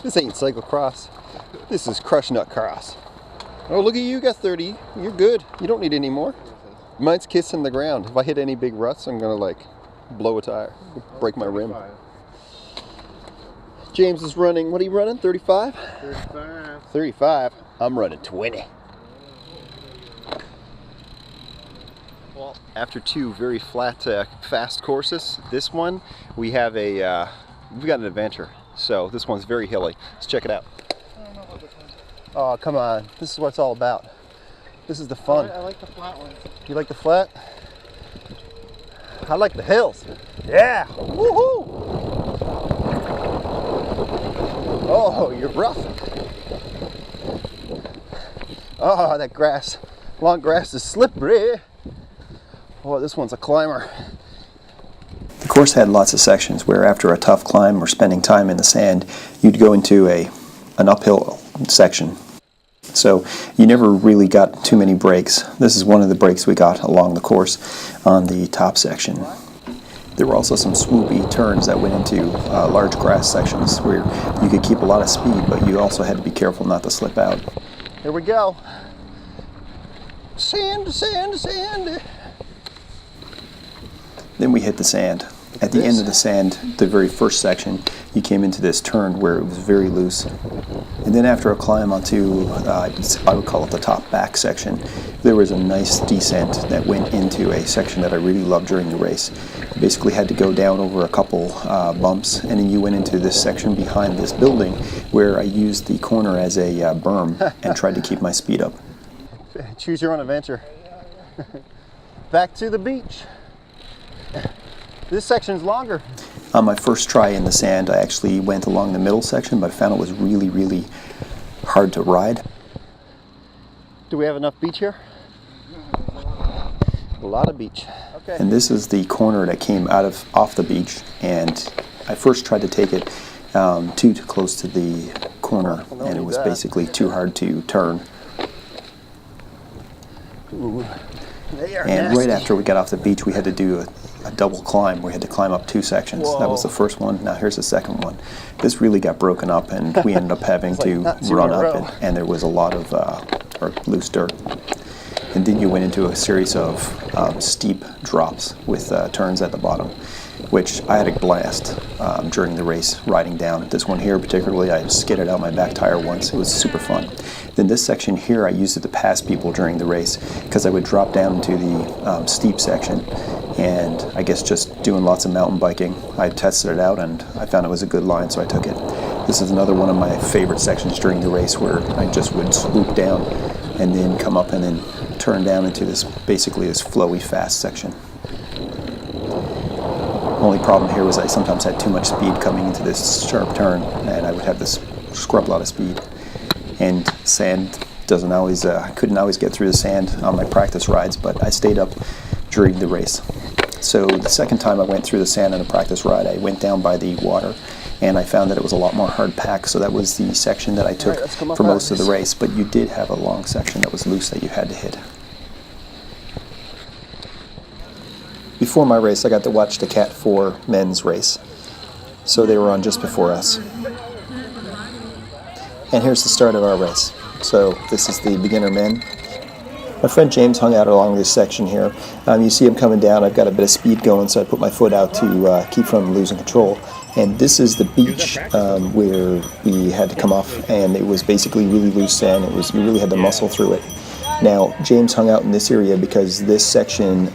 This ain't cyclocross. This is crush nut cross. Oh, look at you, got 30. You're good. You don't need any more. Mine's kissing the ground. If I hit any big ruts, I'm gonna like blow a tire, break my rim. James is running, what are you running, 35? 35. 35. I'm running 20. Well, after two very flat, fast courses, this one, we have we've got an adventure. So this one's very hilly. Let's check it out. I don't know about this one. Oh, come on. This is what it's all about. This is the fun. I like the flat ones. You like the flat? I like the hills. Yeah! Woohoo! Oh, you're rough. Oh, that grass. Long grass is slippery. Oh, this one's a climber. The course had lots of sections where after a tough climb or spending time in the sand, you'd go into an uphill section. So you never really got too many breaks. This is one of the breaks we got along the course on the top section. There were also some swoopy turns that went into large grass sections where you could keep a lot of speed, but you also had to be careful not to slip out. Here we go. Sand, sand, sand. Then we hit the sand. At the end of the sand, the very first section, you came into this turn where it was very loose. And then after a climb onto, I would call it the top back section, there was a nice descent that went into a section that I really loved during the race. You basically had to go down over a couple bumps, and then you went into this section behind this building where I used the corner as a berm and tried to keep my speed up. Choose your own adventure. Back to the beach. This section's longer. On my first try in the sand, I actually went along the middle section, but I found it was really, really hard to ride. Do we have enough beach here? A lot of beach. Okay. And this is the corner that came off the beach, and I first tried to take it too close to the corner, and it was basically too hard to turn. Ooh, they are and nasty. right after we got off the beach, we had to do a double climb. We had to climb up two sections. Whoa. That was the first one. Now here's the second one. This really got broken up, and we ended up having to run up it, and there was a lot of loose dirt. And then you went into a series of steep drops with turns at the bottom, which I had a blast during the race riding down. This one here particularly, I skidded out my back tire once. It was super fun. Then this section here, I used it to pass people during the race because I would drop down into the steep section, and I guess just doing lots of mountain biking, I tested it out and I found it was a good line, so I took it. This is another one of my favorite sections during the race where I just would swoop down and then come up and then turn down into this, basically this flowy fast section. Only problem here was I sometimes had too much speed coming into this sharp turn, and I would have this scrub lot of speed. And sand doesn't always, I couldn't always get through the sand on my practice rides, but I stayed up during the race. So the second time I went through the sand on a practice ride, I went down by the water, and I found that it was a lot more hard packed, so that was the section that I took for most of the race, but you did have a long section that was loose that you had to hit. Before my race, I got to watch the Cat 4 men's race, so they were on just before us. And here's the start of our race. So this is the beginner men. My friend James hung out along this section here. You see him coming down. I've got a bit of speed going, so I put my foot out to keep from losing control. And this is the beach where we had to come off, and it was basically really loose sand. You really had to muscle through it. Now, James hung out in this area because this section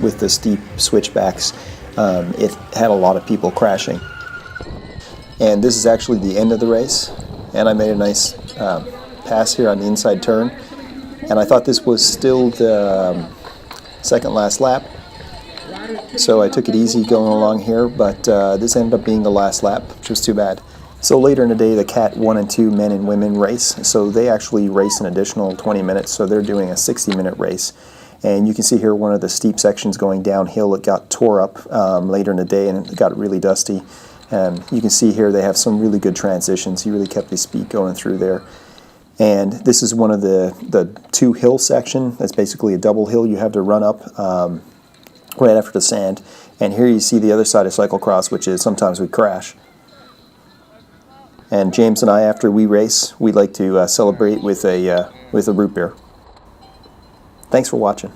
with the steep switchbacks, it had a lot of people crashing. And this is actually the end of the race, and I made a nice pass here on the inside turn. And I thought this was still the second last lap, so I took it easy going along here, but this ended up being the last lap, which was too bad. So later in the day, the Cat 1 and 2 men and women race, so they actually race an additional 20 minutes, so they're doing a 60-minute race. And you can see here one of the steep sections going downhill. It got tore up later in the day, and it got really dusty. And you can see here they have some really good transitions. He really kept his speed going through there. And this is one of the two hill section. That's basically a double hill you have to run up right after the sand. And here you see the other side of cyclocross, which is sometimes we crash. And James and I, after we race, we like to celebrate with a root beer. Thanks for watching.